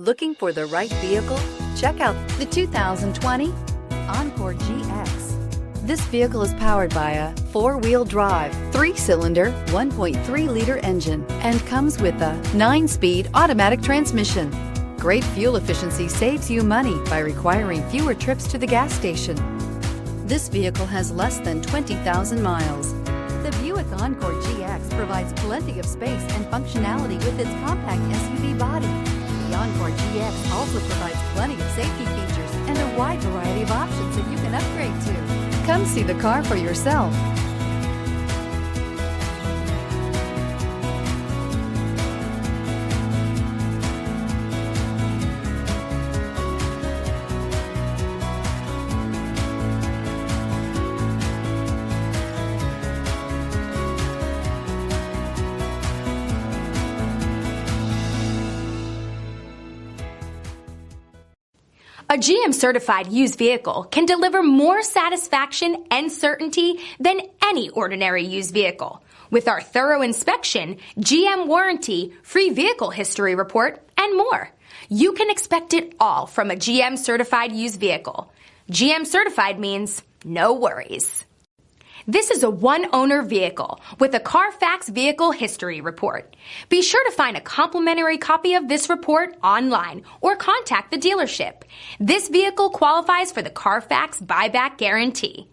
Looking for the right vehicle? Check out the 2020 Encore GX. This vehicle is powered by a 4-wheel drive, 3-cylinder, 1.3-liter engine and comes with a 9-speed automatic transmission. Great fuel efficiency saves you money by requiring fewer trips to the gas station. This vehicle has less than 20,000 miles. The Buick Encore GX provides plenty of space and functionality with its compact SUV body. The Encore GX also provides plenty of safety features and a wide variety of options that you can upgrade to. Come see the car for yourself. A GM-certified used vehicle can deliver more satisfaction and certainty than any ordinary used vehicle. With our thorough inspection, GM warranty, free vehicle history report, and more. You can expect it all from a GM-certified used vehicle. GM-certified means no worries. This is a one-owner vehicle with a Carfax Vehicle History Report. Be sure to find a complimentary copy of this report online or contact the dealership. This vehicle qualifies for the Carfax Buyback Guarantee.